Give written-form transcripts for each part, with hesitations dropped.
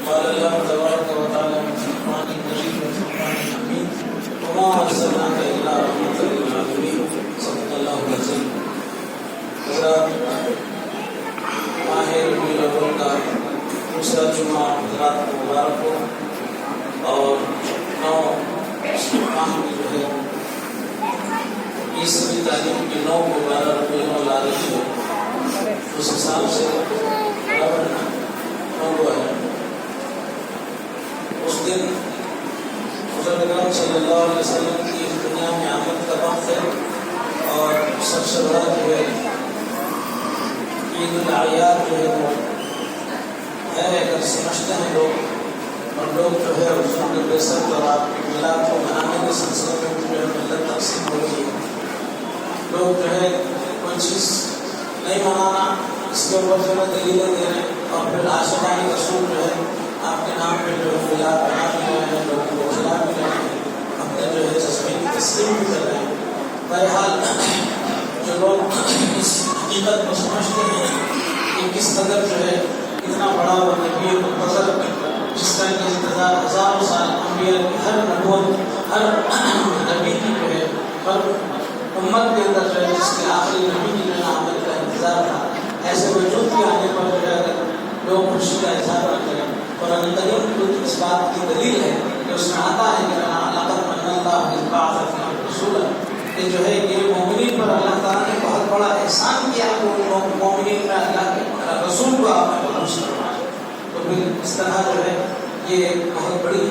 قال اللہ تبارک و تعالی فی القرآن المجید والفرقان الحمید وما ارسلناک الا رحمۃ للعالمین صدق اللہ العظیم۔ حضرات، ماہ ربیع الاول کا دوسرا جمعہ حضرات کو مبارک ہو، اور 9 ماہ میں جو ہے عیسوی تعلیم کی 9 کو 12 ربیع الاول آ رہی ہے، اس حساب سے برابر 9 ہے۔ اس دن حضرت اکرم صلی اللہ علیہ وسلم کی دنیا میں آمد کا وقت ہے، اور سب سے بڑا جو ہے عید الاعیاد جو ہے وہ ہے، اگر سمجھتے ہیں لوگ، اور لوگ جو ہے اس کے بیسر اور آپ کی میلاد کو منانے کے سلسلے میں جو ہے ملت تقسیم ہو رہی ہے۔ لوگ جو ہے کوئی چیز نہیں منانا، اس کے اوپر جو ہے دلیلیں دے رہے ہیں، اور پھر عاشقان رسول جو ہے آپ کے نام پہ جو ہے میلاد بنا بھی رہے ہیں، لوگوں کو کھلا بھی رہے ہیں، اپنے جو ہے جذبے کی تسلیم بھی کر رہے ہیں۔ بہرحال جو لوگ اس حقیقت کو سمجھتے ہیں کہ کس قدر جو ہے اتنا بڑا وہ نبی منتظر، جس کا انتظار ہزاروں سال انبیاء کی ہر نبوت، ہر نبی کی جو ہے، ہر امت کے اندر جو ہے جس کے آخری نبی کی جو ہے آمد کا انتظار تھا، ایسے وجود کے آنے پر جو ہے اگر لوگ خوشی کا اظہار نہ کریں، اور قرآن کریم اس بات کی دلیل ہے کہ اس میں آتا ہے کہ لقد من اللہ اذ بعث فیہم رسولا، کہ جو ہے یہ مومنین پر اللہ تعالیٰ نے بہت بڑا احسان کیا کہ ان مومنین میں اللہ کے رسول کو آپ نے بلند فرمایا۔ تو پھر اس طرح جو ہے یہ ایک بہت بڑی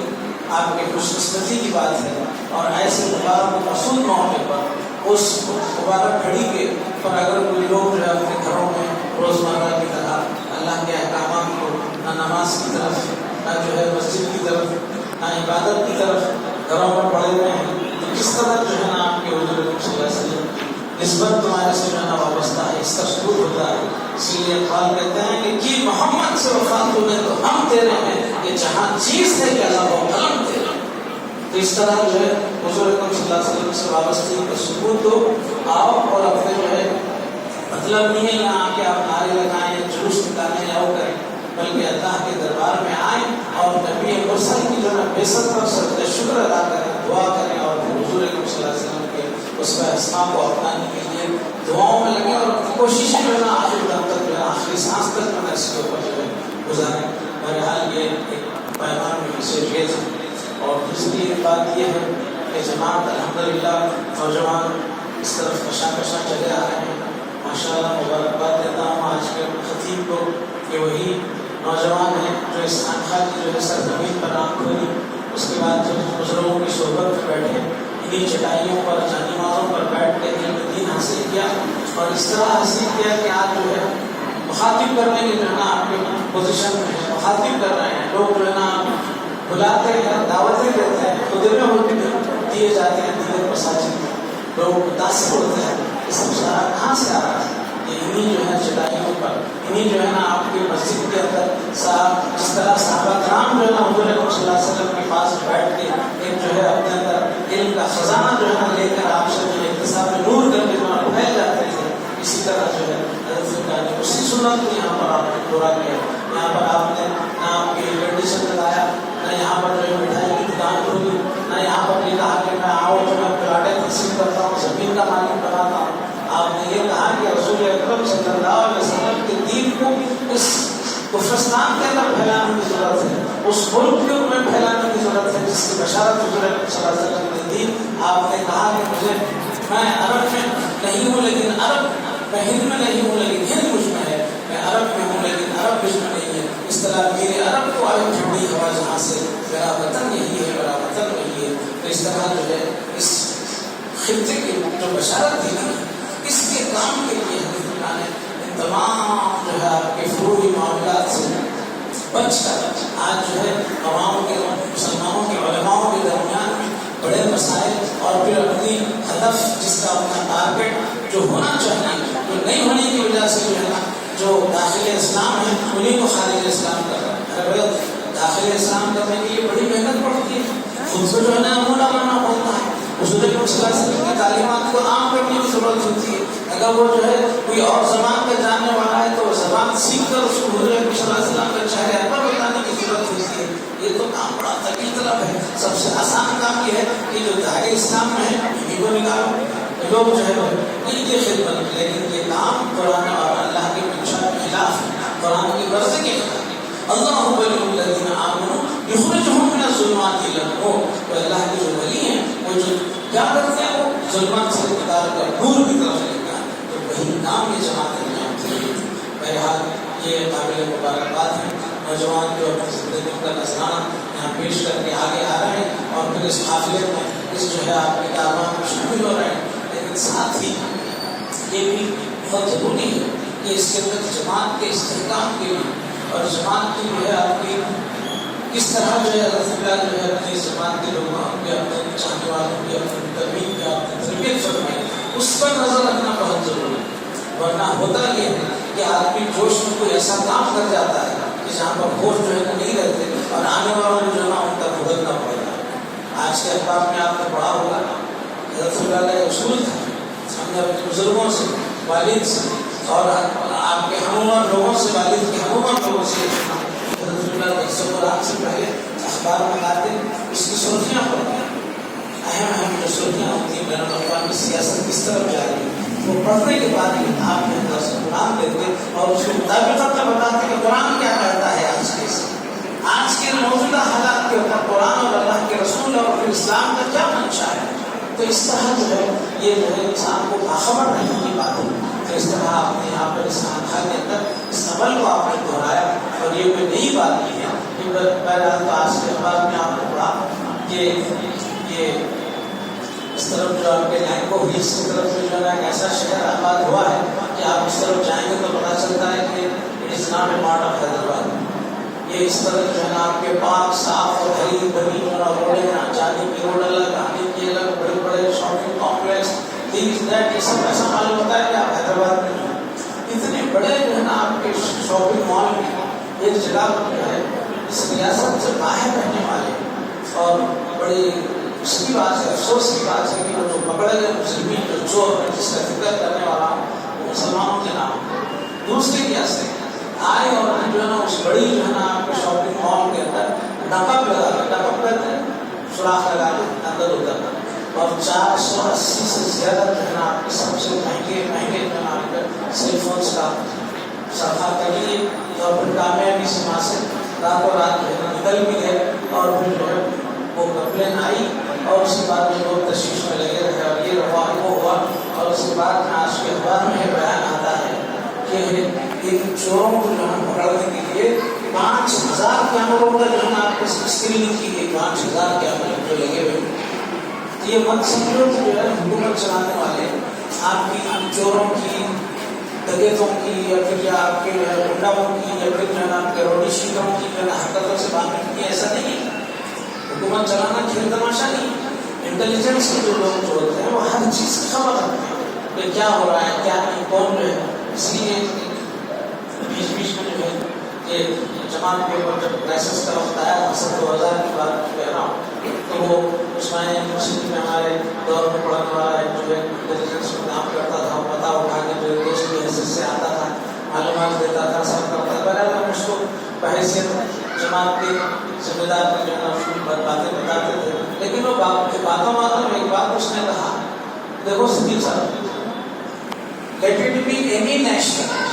آپ کے خوش قسمتی کی بات ہے، اور ایسے مبارک و مقصود موقع پر اس مبارک گھڑی کے پر اگر کوئی لوگ جو ہے اپنے گھروں میں روزمرہ کی طرح اللہ کے احکامات کو نہ نماز کی طرف، نہ جو ہے مسجد کی طرف، نہ عبادت کی طرف گھروں پر پڑے ہوئے ہیں، تو کس طرح جو ہے نا آپ کے حضور صلی اللہ علیہ وسلم نسبت تمہارے سے جو ہے نا وابستہ ہے، اس کا ثبوت ہوتا ہے۔ اسی لیے اقبال کہتے ہیں کہ جی محمد سے وفا تمہیں تو ہم تیرے ہیں، یہ جہاں چیز ہے کہ اللہ و قلم تیرے۔ تو اس طرح جو ہے حضور اکرم صلی اللہ علیہ وسلم سے وابستگی کا ثبوت دو آؤ، اور اپنے جو ہے مطلب نہیں ہے یہاں آ کے آپ نعرے لگائیں، جلوس نکالیں یا وہ کریں، بلکہ اللہ کے دربار میں آئیں اور نبی مرسل کی جو ہے بعثت پر سجدہ شکر ادا کریں، دعا کریں، اور پھر حضور اکرم صلی اللہ علیہ وسلم کے اس کا اسماء کو اپنانے کے لیے دعاؤں میں لگیں، اور اپنی کوششیں جو ہے نا آخری دم تک جو ہے آخری سانس تک جو ہے اس کے اوپر جو ہے گزاریں۔ بہرحال یہ ایک پیغام میں سے ریز ہے۔ اور دوسری بات یہ ہے کہ جماعت الحمدللہ نوجوان اس طرف کشاں چلے آ رہے ہیں، ماشاءاللہ مبارکباد دیتا ہوں آج کے خطیب کو کہ وہی نوجوان ہیں جو اس خانقاہ کی جو ہے سرزمین پر آنکھ کھولی، اس کے بعد جب بزرگوں کی صحبت میں بیٹھے، انہیں چٹائیوں پر، جانمازوں پر بیٹھ کے علم دین حاصل کیا، اور اس طرح حاصل کیا کہ آج جو ہے مخاطب کرنے کے جو ہے نا آپ کے پوزیشن میں ہے، مخاطب کر رہے ہیں، لوگ جو ہے نا بلاتے ہیں، دعوتیں دیتے ہیں، خدمے ہوتے دیے جاتے ہیں، دیگر مساجد لوگ متاثر ہوتے ہیں۔ یہ سب سارا کہاں سے آ رہا ہے؟ یہ انہیں جو ہے چٹائیوں پر، انہیں جو ہے نا آپ کے مسجد کے اندر صاحب جس طرح صحابہ کرام جو ہے نا حضور اکرم صلی اللہ علیہ وسلم کے پاس بیٹھ کے ایک جو ہے اپنے اندر علم کا خزانہ جو ہے نا لے کر آپ سے جو ہے اقتصاد میں نور کر کے جو ہے پھیل جاتے تھے، اسی طرح جو ہے حضرت نے اسی سنت کو یہاں پر آپ نے پورا کیا۔ یہاں پر آپ نے نہ آپ کے کنڈیشن لگایا، نہ یہاں پر جو ہے مٹھائی کی دکان کھولی، نہ یہاں پر یہ کہا کہ میں آؤ جو میں پلاٹیں تقسیم کرتا ہوں، زمین کا مالک بناتا ہوں۔ آپ نے یہ کہا کہ رسول اکرم صلی اللہ علیہ وسلم کے دین کو اس کفرستان کے اندر پھیلانے کی ضرورت ہے، اس ملک کے میں پھیلانے کی ضرورت ہے جس کی بشارت حضور اکرم صلی اللہ علیہ وسلم نے دی۔ آپ نے کہا کہ مجھے میں عرب میں نہیں ہوں لیکن عرب، میں ہند میں نہیں ہوں لیکن ہند مجھ میں ہے، میں عرب میں ہوں لیکن عرب مجھ میں نہیں ہے۔ اس طرح میرے عرب کو آئے ٹھنڈی ہوا جہاں سے، میرا وطن یہی ہے، میرا وطن وہی ہے۔ تو اس طرح جو ہے اس خطے کی جو بشارت دی نا، اس کے کام کے لیے حضرت اللہ نے ان تمام جو ہے آپ کے فروعی معاملات سے بچ کر آج جو ہے عوام کے، مسلمانوں کے علماؤں کے درمیان میں بڑے مسائل، اور پھر اپنی ہدف جس کا اپنا ٹارگیٹ جو ہونا چاہیے، جو نہیں ہونے کی وجہ سے جو ہے نا جو داخل اسلام ہے انہیں کو خارج اسلام کر رہا ہے۔ داخل اسلام کرنے کے لیے بڑی محنت پڑتی ہے، خود کو جو ہے نا نمونہ بننا پڑتا ہے، حضور اکرم صلی اللہ علیہ وسلم کی تعلیمات کو عام کرنے کی ضرورت ہوتی ہے۔ اگر وہ جو ہے کوئی اور زبان کا جاننے والا ہے تو وہ زبان سیکھ کر اس کو حضور اکرم صلی اللہ علیہ وسلم کا چہرہ پر بتانے کی ضرورت ہوتی ہے۔ طویل طلب ہے. سب سے آسان کام یہ ہے کہ جو دائرے اسلام میں ہے انہیں کو نکالو. لوگ جو ہے ان کی خدمت، لیکن یہ کام قرآن اور اللہ کے منشا کے خلاف ہے، قرآن کی غرض کے خلاف. اللہ ولی الذین آمنوا یخرجہم من الظلمات الی النور. تو اللہ کے جو ولی ہیں وہ جو کیا کرتے ہیں، وہ ظلمات سے نکال کر نور کی طرف لے جاتے ہیں. تو وہی کام یہ جماعت ہوتی ہے. بہرحال یہ قابل مبارکباد ہے. نوجوان جو اپنی زندگی کا نذرانہ یہاں پیش کر کے آگے آ رہے ہیں اور پھر اس قافلے میں اس جو ہے آپ کے کاروان میں شامل ہو رہے ہیں. لیکن ساتھ ہی یہ بھی بہت ضروری ہے کہ اس کے اندر جماعت کے استحکام کے لیے اور جماعت کی جو ہے آپ کی کس طرح جو ہے اللہ جو ہے اپنی جماعت کے لوگوں کے اپنے چاہنے والوں کی اپنی تربیت کی اپنی تربیت فرمائے، اس پر نظر رکھنا بہت ضروری ہے. ورنہ ہوتا یہ ہے کہ آدمی جوش میں کوئی ایسا کام کر جاتا ہے کہ جہاں پر ہوش جو ہے نہیں رہتے اور آنے والوں کو جو ہے نا ان کا بھگتنا پڑتا ہے. آج کے اخبار میں آپ نے پڑھا ہوگا حضرت اللہ کا اصول تھا. ہم نے اپنے بزرگوں سے، والد سے اور آپ کے ہمعمر لوگوں سے، والد کے ہمعمر لوگوں سے حضرت اللہ قرآن سے پہلے اخبار منگاتے، اس کی سرخیاں پڑھتے ہیں. اہم جو سرخیاں ہوتی ہیں بین الاقوامی سیاست کس طرف جا رہی ہے، وہ پڑھنے کے بعد ہی آپ نے اندر سے قرآن دیتے اور اس کے مطابقت میں بتاتے کہ قرآن کیا کہتا ہے آج کے موجودہ حالات کے اوپر قرآن اور اللہ کے رسول اور پھر اسلام کا کیا منشا ہے. تو اس طرح جو ہے یہ جو ہے انسان کو باخبر رہنے کی بات ہے. تو اس طرح آپ نے یہاں پر اس خانقاہ کے اندر اس عمل کو آپ نے دہرایا اور یہ کوئی نئی بات نہیں ہے. بہرحال تو آج کے اخبار میں آپ نے پڑھا کہ یہ اس طرف جو آپ کے لینگو ہلس کی طرف جو ہے ایسا شہر آباد ہوا ہے کہ آپ اس طرف جائیں گے تو پتا چلتا ہے کہ it is not a part of Hyderabad. یہ اس طرح جو ہے نا آپ کے پاک صاف اور ہری بھری روڈیں ہیں، جانے کی روڈ الگ، آنے کی الگ، بڑے بڑے شاپنگ کمپلیکس، یہ سب ایسا معلوم ہوتا ہے کہ آپ حیدرآباد میں جو اتنے بڑے جو ہے نا آپ کے شاپنگ مال میں ایک جگہ پر جو ہے اس ریاست سے باہر رہنے والے اور بڑی اس کی بات ہے، افسوس کی بات ہے کہ وہ جو پکڑے گئے مسلمین جو چور ہے جس کا ذکر کرنے والا وہ مسلمانوں کے نام دوسری ریاست آئے اور جو ہے نا اس بڑی جو ہے نا آپ کے شاپنگ مال کے اندر ڈکپ لگا کے، ڈکپ کرتے ہیں سوراخ لگا کے اندر اترنا اور 480 سے زیادہ جو ہے نا آپ کے سب سے مہنگے جو ہے نا آپ کے سیل فونس کا صفحہ کر لیے اور پھر کامیابی سے وہاں سے راتوں رات جو ہے نا نکل بھی گئے. اور پھر جو ہے وہ کمپلین آئی اور اس کے بعد میں لوگ تشویش میں لگے رہے اور یہ ہوا وہ ہوا. اور اس کے بعد میں آج کے اخبار میں بیان آتا ہے کہ ایک چوروں کو جو ہے پکڑنے کے لیے 5000 کیمروں کا جو ہے نا آپ کو اسکریننگ کی گئی. 5000 کیمرے جو لگے ہوئے. یہ مت سمجھو کہ جو ہے حکومت چلانے والے آپ کی چوروں کی، ڈکیتوں کی یا پھر آپ کے گنڈاؤں کی یا پھر جو ہے آپ کے روڈی شیٹروں کی جو ہے حرکتوں سے باقی کی، ایسا نہیں ہے. حکومت چلانا کھیل تماشا نہیں. انٹیلیجنس کے جو لوگ جو ہوتے ہیں وہ ہر چیز کی خبر رکھتے ہیں کہ کیا ہو رہا ہے کیا نہیں، کون جو ہے. اس لیے بیچ میں جو ہے یہ جماعت کے اوپر جب کرائسس کا وقت آیا 2000 کی بات کہہ رہا ہوں، تو وہ عثمانیہ یونیورسٹی میں ہمارے دور میں پڑھنے والا ایک جو ہے انٹیلیجنس میں کام کرتا تھا، پتہ اٹھا کے جو دوست کی حیثیت سے آتا تھا، معلومات دیتا تھا، سب کرتا تھا. بہرحال ہم اس کو بحیثیت جماعت کے ذمہ دار کے جو ہے نا اس کی باتیں بتاتے تھے. لیکن وہ باتوں میں ایک بات اس نے کہا، دیکھو سکیل صاحب، let it be any national,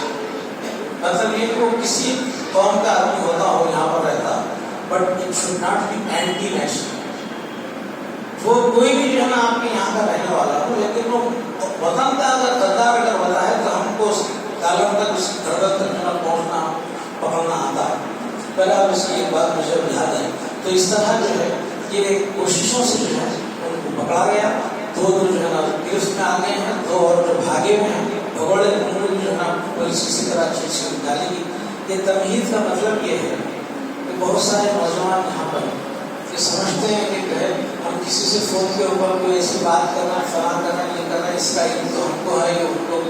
مطلب یہ کہ کسی قوم کا آدمی ہوتا ہو یہاں پر رہتا، but it should not be anti national. وہ کوئی بھی جو ہے نا آپ کے یہاں کا رہنے والا ہو، لیکن وہ وطن کا اگر غدار اگر ہوتا ہے تو ہم کو اس کالم تک، اس گھر تک جو ہے پہنچنا پکڑنا آتا ہے. بہرحال اس کی ایک بات مجھے یاد آئی. تو اس طرح جو ہے یہ کوششوں سے جو ہے ان کو پکڑا گیا. دو جو ہے نا گرفت میں آ گئے ہیں، دو اور جو بھاگے ہوئے ہیں بھگوڑے ان کو جو ہے نا پولیس کسی طرح چیز سے نکالے گی. یہ تمہید کا مطلب یہ ہے کہ بہت سارے نوجوان یہاں پر یہ سمجھتے ہیں کہ ہم کسی سے فون کے اوپر کوئی ایسی بات کرنا، فلاں کرنا، یہ کرنا، اس کا علم تو ہم کو ہے، ان کو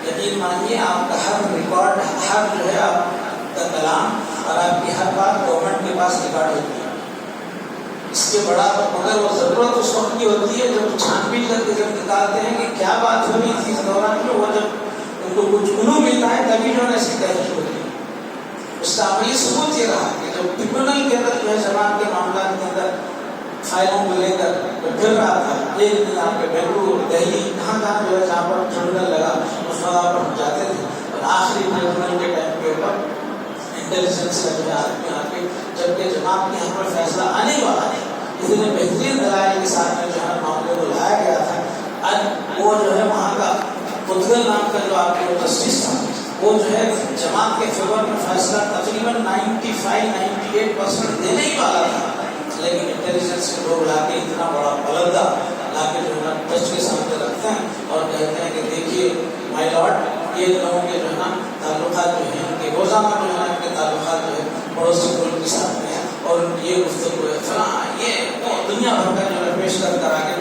یقین مانیے آپ کا ہر ریکارڈ، ہر جو ہے آپ کا کلام اور آپ کی ہر بات گورنمنٹ کے پاس ریکارڈ ہوتی ہے. اس کے بڑا مگر وہ ضرورت اس وقت کی ہوتی ہے جب چھان بین کر کے جب نکالتے ہیں کہ کیا بات ہو رہی تھی اس دوران میں، وہ جب ان کو کچھ کلو ملتا ہے تبھی جو ہے اس کی تحقیق ہوتی ہے. اس کا عملی ثبوت یہ رہا کہ جب ٹربیونل کے اندر جو ہے جماعت کے معاملات کے اندر فائلوں کو لے کر پھر رہا تھا، ایک دن آپ کے بنگلور، دہلی، کہاں جو ہے جہاں پر ٹربیونل لگا اس وقت پر ہم جاتے تھے، اور آخری ٹربیونل کے ٹائم کے اوپر انٹیلیجنس کا جو ہے آدمی آ کے جبکہ جماعت کے یہاں پر فیصلہ آنے والا ہے، اتنے بہترین دلائل کے ساتھ میں جو ہے معاملے کو لایا گیا تھا. اب وہ جو ہے وہاں کا پتگل نام کا جو آپ کے جسٹس تھا وہ جو ہے جماعت کے فیور میں فیصلہ تقریباً 95-98% دینے ہی والا تھا، لیکن انٹیلیجنس کے لوگ لا کے اتنا بڑا پلندہ لا کے جو ہے ٹچ کے سامنے رکھتے ہیں اور کہتے ہیں کہ دیکھیے مائی لارڈ، یہ لوگوں کے جو ہے نا تعلقات جو ہیں ان کے روزانہ جو ہے ان کے تعلقات جو ہے پڑوسی ملک کے ساتھ میں ہیں اور یہ گفتگو ہے فلاں یہ وہ دنیا بھر کا جو ہے پیش کر آگے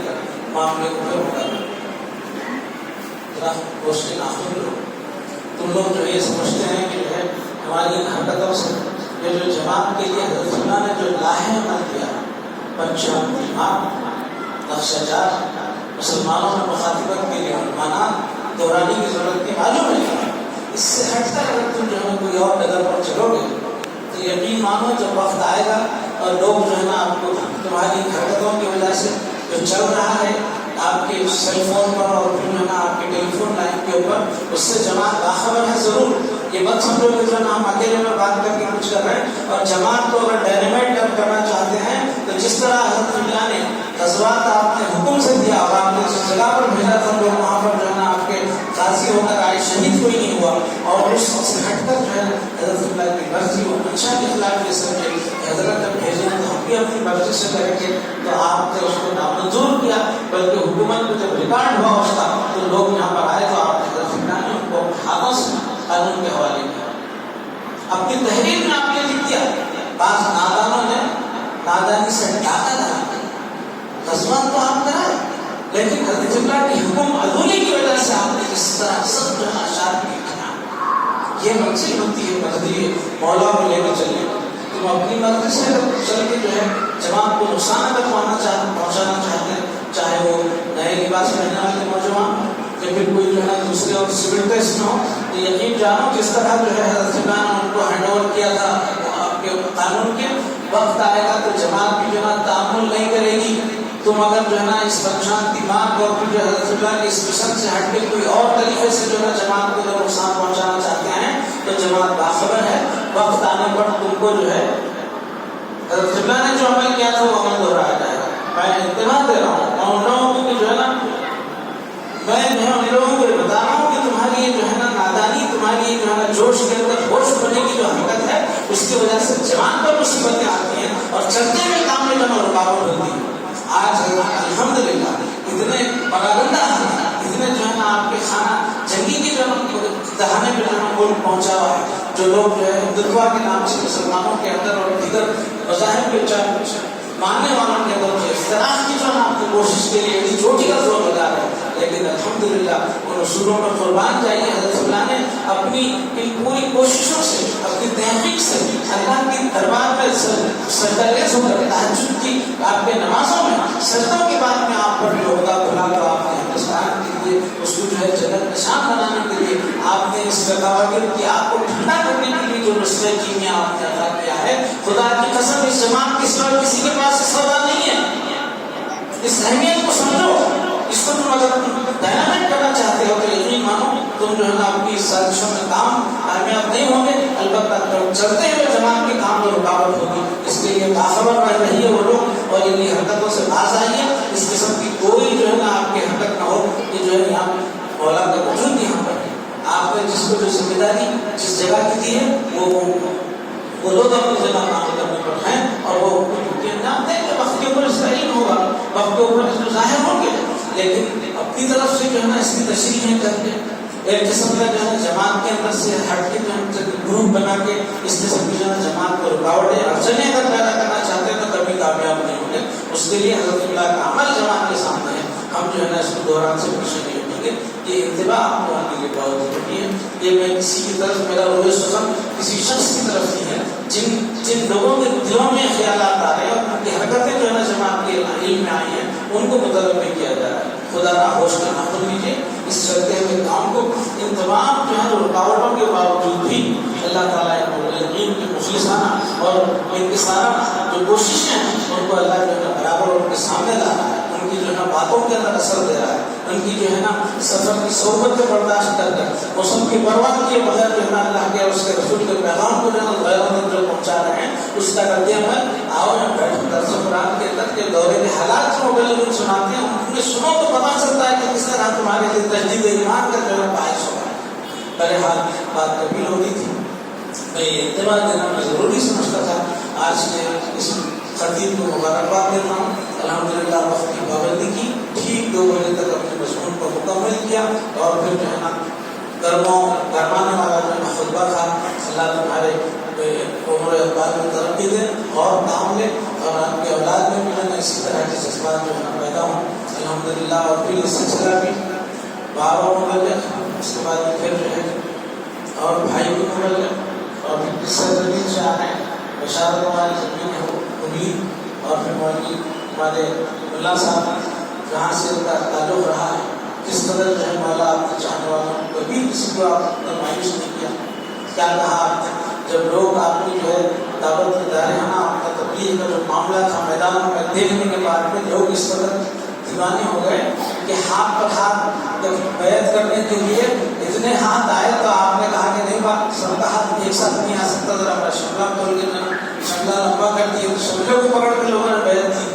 معاملے کو پھر ہوگا. ذرا گوشت ناخن لو، تم لوگ جو یہ سمجھتے ہیں کہ جو ہے ہماری ان حرکتوں سے یہ جو جماعت کے لیے حضرت اللہ نے جو لاہے عمل کیا، پنچم امام، نقشہ جات، مسلمانوں میں مخاطبت کے لیے عنوانات دہرانے کی ضرورت کی معلوم ہے. اس سے ہٹ کر اگر تم جو ہے کوئی اور ڈگر پر چلو گے تو یقین مانو جب وقت آئے گا اور لوگ جو ہے نا آپ کو تمہاری حرکتوں کی وجہ سے جو چل رہا ہے آپ کے سیل فون پر اور پھر جو ہے نا آپ کے ٹیلی فون لائن کے اوپر، اس سے جماعت باخبر ہے ضرور. یہ مت سمجھو کہ جو ہے نا ہم اکیلے میں بات کر کے کچھ کر رہے ہیں، اور جماعت کو اگر ڈائنامائٹ کرنا چاہتے ہیں تو جس طرح حضرت اللہ نے غزوات آپ نے حکم سے دیا اور آپ نے جس جگہ پر بھیجا تھا لوگ وہاں پر جو ہے نا آپ کے غازی ہو کر آئے، شہید کوئی نہیں ہوا، اور اس سے ہٹ کر جو ہے حضرت اللہ کی مرضی و منشا کے خلاف یہ سمجھے حضرت جب بھیجیں تو ہم بھی اپنی مرضی سے کریں گے، تو آپ نے اس کو نامنظور کیا، بلکہ حکومت کو جب ریکارڈ ہوا اس کا تو لوگ یہاں پر آئے تو آپ نے حضرت اللہ نے ان کو ہاتھوں سے قانون کے حوالے کیا. اپنی تحریر میں آپ نے لکھ دیا، بعض نادانوں نے نادانی سے ڈاکہ ڈالا، غزوات تو آپ کرائے لیکن حضرت اللہ کی حکم عدولی کی وجہ سے آپ نے جس طرح سب جو اشعار کیا، یہ منزل ہوتی ہے مقدری مولا کو لے کر چلے. تم اپنی مرضی سے چل کے جو ہے جماعت کو نقصان اگر پہنچانا چاہتے ہیں، چاہے وہ نئے لباس پہننے والے نوجوان یا پھر کوئی جو ہے دوسرے اور سول ٹیسٹ نہ ہو، تو یقین جانو جس طرح جو ہے حضرت اللہ نے ان کو ہینڈ اوور کیا تھا آپ کے قانون کے، وقت آئے گا تو جماعت بھی جو ہے تعامل نہیں کرے گی. تم اگر جو ہے نا اس پریشان دماغ اور پھر جو حضرت اللہ کے اس مشن سے ہٹ کے کوئی اور طریقے سے جو ہے جماعت کو اگر نقصان پہنچانا چاہتے ہیں تو جماعت باخبر ہے، وقت آنے پر تم کو جو ہے حضرت اللہ نے جو عمل کیا تھا وہ عمل دہرایا جائے گا. میں انتباہ دے رہا ہوں اور ان لوگوں کو جو ہے نا میں ان لوگوں کو بتا رہا ہوں کہ تمہاری یہ جو ہے نا نادانی، تمہاری جو ہے نا جوش کے اندر ہوش ہونے کی جو حرکت ہے اس کی وجہ سے جوان پر مصیبتیں آتی ہیں اور چلتے ہوئے کام میں جب رکاوٹ ہوتی ہے. آج الحمدللہ اتنے پراگندہ اتنے جو ہے نا آپ کے خانہ جنگی کی جو دہانے پہ جو ملک پہنچا ہوا ہے، جو لوگ جو ہے ہندوتوا کے نام سے مسلمانوں کے اندر اور دیگر مذاہب کے ماننے والوں کے اندر جو اختراع کی جو ہے آپ کی کوشش کے لیے چوٹی کا زور لگا رہے ہیں، لیکن الحمدللہ ان اصولوں پر قربان جائیے. حضرت اللہ نے اپنی ان پوری کوششوں سے، اپنی تحقیق سے اللہ کی دربار میں سجدہ ریز ہو کر تہجد کی آپ کے نمازوں میں سجدوں کے بعد میں آپ پر جو ہوگا کھلا تو آپ نے ہندوستان کے لیے اس کو جو ہے جنت نشان بنانے کے لیے آپ نے اس بغاوت کی آگ کو ٹھنڈا کرنے کے لیے جو نسخے کیمیا آپ نے ادا کیا ہے، خدا کی قسم اس جماعت کے سوا کسی کے پاس سودا نہیں ہے. اس اہمیت کو سمجھو، اس کو تم اگر ڈائنامائٹ کرنا چاہتے ہو تو یقین مانو تم جو ہے نا اپنی سازشوں میں کام کامیاب نہیں ہوں گے، البتہ چلتے ہوئے جماعت کے کام میں رکاوٹ ہوگی. اس کے لیے باخبر رہ رہی ہے وہ لوگ اور انہیں حرکتوں سے باز آئیے. اس قسم کی کوئی جو ہے نا آپ کی حرکت نہ ہو. یہ جو ہے یہاں مولا کا وجود یہاں پر ہے. آپ نے جس کو جو ذمہ داری جس جگہ کی دی ہے وہ لوگ اپنی جگہ کام کرنے پر ہیں اور وہ انجام دیں گے. وقت کے اوپر اس کا علم ہوگا، وقت کے اوپر اس کو ظاہر ہوں گے، لیکن اپنی طرف سے جو ہے نا اس کی تشریح نہیں کرتے. ایک قسم کا جو ہے جماعت کے اندر سے ہٹ کے جو ہے گروپ بنا کے اس قسم کی جو ہے جماعت کو رکاوٹیں اڑچنیں اگر پیدا کرنا چاہتے ہیں تو کبھی کامیاب نہیں ہوں گے. اس کے لیے حضرت اللہ کا عمل جماعت کے سامنے ہے، ہم جو ہے نا اس کو دوران سے پیچھے نہیں ہٹیں گے. یہ انتباہ آپ کو آنے کے لیے بہت ضروری ہے. یہ میں کسی کی طرف میرا روح سخن کسی شخص کی طرف نہیں ہے. جن لوگوں کے دلوں میں خیالات آ رہے ہیں اور ان کی حرکتیں جو ہے نا جماعت کے علم میں آئی ہیں ان کو مطلب نہیں کیا جا رہا ہے. خدا نہ ہوش کا نہ لیجیے اس چلتے ہوئے کام کو. ان تمام جو ہے رکاوٹوں کے باوجود بھی اللہ تعالیٰ مخلصانہ اور انکسارانہ جو کوششیں ہیں ان کو اللہ جو ہے نا برابر ان کے سامنے لا رہا ہے، ان کی جو ہے نا باتوں کے اندر اثر دے رہا ہے، ان کی جو ہے نا سفر کی صحبت کو برداشت کر کر موسم کی پرواہ کیے بغیر جو ہے نا اللہ کے اور اس کے رسول کے پیغام کو جو ہے نا غیروں تک جو پہنچا رہے ہیں اس کا رد عمل آؤ میں بیٹھ درس قرآن کے اندر کے دورے کے حالات جو مبلغ سناتے ہیں ان میں سنو تو پتا چلتا ہے کہ کس طرح تمہارے لیے تجدید ایمان کا جو ہے باعث ہو رہا ہے۔ بہرحال بات قبیل ہوتی تھی، میں یہ اعتبار دینا میں ضروری سمجھتا تھا۔ آج کے اس خطیب کو مبارکباد دیتا ہوں، الحمدللہ وقت کی پابندی کی، ٹھیک 2 بجے تک اپنے مضمون کو مکمل کیا اور پھر جو ہے نا گرمانے والا جو ہے نا خطبہ تھا۔ اللہ تمہارے عمر و اقبال میں ترقی دے اور کام لے اور آپ کے اولاد میں بھی جو ہے اسی طرح کے جذبات جو ہے نا پیدا ہوں الحمدللہ۔ اور پھر اس سلسلہ بھی بابا مبلغ، اس کے بعد پھر جو ہے اور بھائی بھی مبلغ اور پھر قصہ زمین سے آ رہے ہیں، بشارت ہماری زمین ہے امید، اور پھر مولوی ہمارے اللہ صاحب جہاں سے ان کا تعلق رہا ہے، کس قدر جو ہے مولا آپ کے چاہنے والوں کبھی کسی کو آپ نے مایوس نہیں کیا۔ کیا کہا آپ نے جب لوگ آپ کی جو ہے دعوت کے دائرے ہاں آپ کا تبلیغ کا جو معاملہ تھا میدانوں میں دیکھنے کے بعد میں لوگ اس قدر دیوانے ہو گئے کہ ہاتھ پر ہاتھ جب بیعت کرنے کے لیے اتنے ہاتھ آئے تو آپ نے کہا کہ نہیں بات سب کا ہاتھ ایک ساتھ نہیں آ سکتا، ذرا اپنا شملہ کھول کے شملہ لمبا کر دیے تو شملے کو پکڑ کے لوگوں نے بیعت کی۔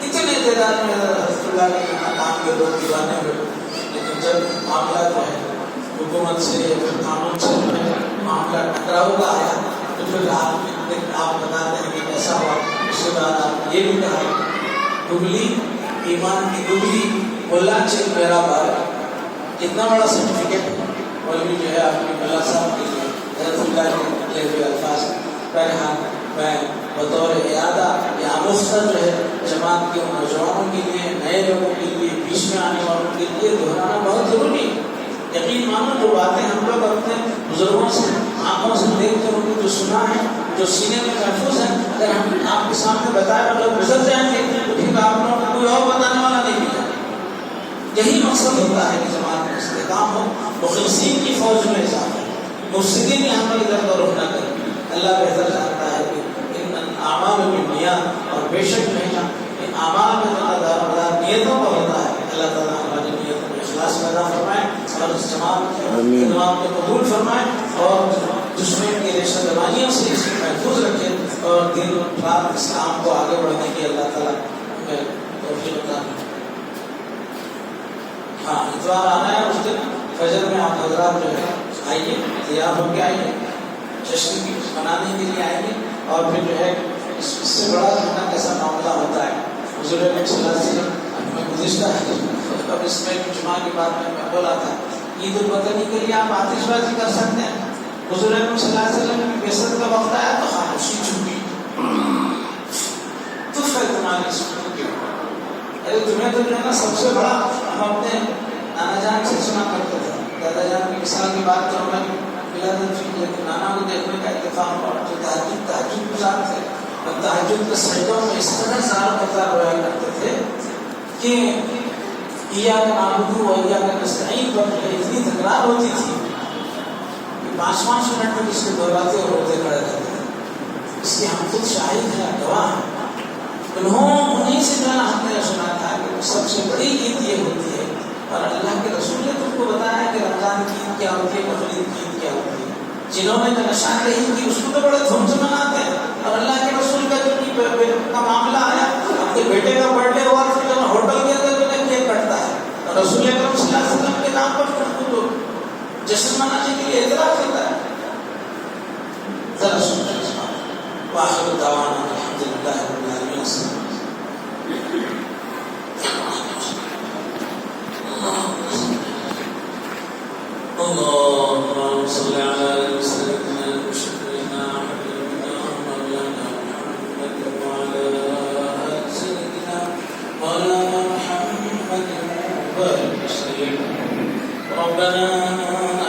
اتنے تعداد میں حضرت اللہ کے نام کے لوگ دیوانے ہوئے، لیکن جب معاملہ جو ہے حکومت سے یا پھر قانون سے معاملہ ٹکراؤ کا آیا تو پھر آپ بتاتے ہیں کہ کیسا ہوا۔ اس کے بعد آپ نے یہ بھی کہا ڈبلی ایمان کی ڈبلی ملا چیک میرا بار، اتنا بڑا سرٹیفکیٹ مولوی جو ہے آپ کی ملا صاحب کے لیے حضرت اللہ کے لے ہوئے الفاظ۔ بہرحال میں بطور اعادہ یا آموزہ جو ہے جماعت کے نوجوانوں کے لیے، نئے لوگوں کے لیے، بیچ میں آنے والوں کے لیے دہرانا بہت ضروری ہے۔ یقین مانو جو باتیں ہم لوگ اپنے بزرگوں سے آنکھوں سے دیکھ کر ان کو جو سنا ہے، جو سینے میں محفوظ ہے، اگر ہم آپ کے سامنے بتائے اور لوگ گزر جائیں گے تو پھر آپ لوگوں کو کوئی اور بتانے والا نہیں ملے۔ یہی مقصد ہوتا ہے کہ جماعت میں استحکام ہو، مخلصین کی فوج میں اضافہ ہو، مفسدین یہاں پر ادھر ادھر نہ کریں۔ اللہ بہتر جانتا ہے کہ ان اعمال بالنیات، اور بے شک نہیں نا ان اعمال میں دار نیتوں کا ہوتا ہے۔ اللہ تعالیٰ ہماری نیتوں میں اخلاص پیدا فرمائے اور اس جماعت کی خدمات کو قبول فرمائے اور دشمن کی ریشہ دبانیوں سے اس کو محفوظ رکھے اور دین رات اسلام کو آگے بڑھنے کی اللہ تعالیٰ ہمیں توفیق عطا فرمائے۔ ہاں اتوار آنا ہے، اس دن فجر میں آپ حضرات جو ہے آئیے، تیار ہو کے آئیے، جشن کی منانے کے لیے آئیے۔ اور پھر جو ہے اس سے بڑا جو ہے کیسا معاملہ ہوتا ہے۔ حضور اکرم صلی اللہ علیہ وسلم میں گزشتہ ہے، اب اس میں جمعہ کی بات میں بولا تھا، عید الوطنی کے لیے آپ آتش بازی کر سکتے ہیں۔ حضور اکرم صلی اللہ علیہ وسلم کی بعثت کا وقت آیا تو خاموشی چھپی، تو پھر تمہاری سکون کی، ارے تمہیں تو جو ہے نا سب سے بڑا، ہم اپنے نانا جان سے سنا کرتے تھے، دادا جان کی مثال کی بات کروں میں لیکن نانا کو دیکھنے کا اتفاق ہوا جو تہجد گزار تھے، اور تہجد کے سجدوں میں اس طرح زار قطار ہوا کرتے تھے کہ ایاک نعبد و ایاک نستعین پر اتنی تکرار ہوتی تھی کہ 5-5 منٹ تک اس کو دہراتے اور روتے کھڑے رہتے تھے۔ اس کی ہم خود شاہد ہیں، گواہ ہیں۔ انہیں سے جو ہم نے سنا تھا کہ سب سے بڑی عید یہ ہوتی ہے، اور اللہ کے رسول نے تم کو بتایا کہ رمضان کی عید کیا ہوتی ہے، بقرعید کی عید کیا ہوتی ہے۔ جنہوں نے نشان دہی کی اس کو تو بڑے دھوم سے مناتے ہیں، اور اللہ کے رسول کا جو کا معاملہ آیا، اپنے بیٹے کا برتھ ڈے ہوا تو جو ہوٹل کے اندر جو ہے کیک کٹتا ہے، اور رسول اکرم صلی اللہ علیہ وسلم کے نام پر تو جشن منانے کے لیے اعتراف کرتا ہے۔ ذرا سنتے ہیں اس بات۔ وآخر دعوانا الحمدللہ رب العالمین۔ اللهم صل على سيدنا وشفيعنا وحبيبنا ومولانا محمد وعلى آل سيدنا مولانا محمد وبارك وسلم. ربنا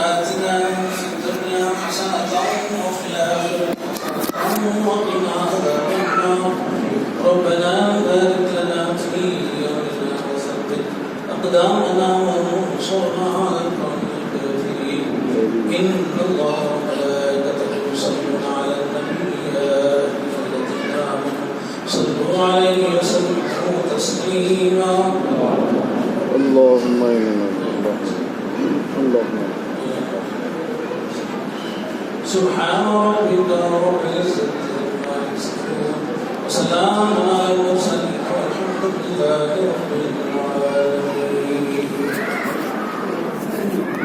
آتنا في الدنيا حسنة وفي الآخرة حسنة وقنا عذاب النار. ربنا بارك لنا في أمرنا وثبت أقدامنا وانصرنا على القوم الكافرين. إن الله وملائكته يصلون على النبي كريما اللهم آمين اللهم سبحان ربك رب العزة عما يصفون وسلام على